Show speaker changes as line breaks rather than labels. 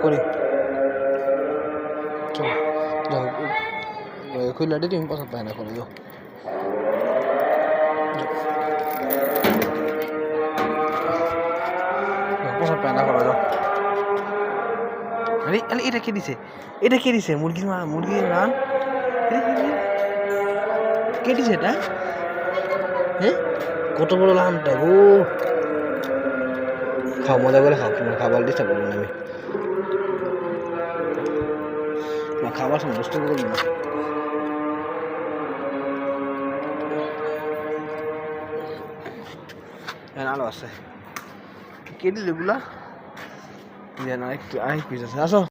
করি চলো যাও খুললাটি তুমি পছন্দ পায় না করে যাও পছন্দ পায় না করে যাও আরে আরে এটা কে দিছে মুরগির রান কে দিছে এটা হ্যাঁ কত বড় লানটা গো খাও মজা করে খাও তোমার খাবার ডিস্টার্ব করবো না আমি খাবার সময় নষ্ট করবো না আলো আছে কে দিল এগুলা আরেকটু আরেক পিস আছে আসো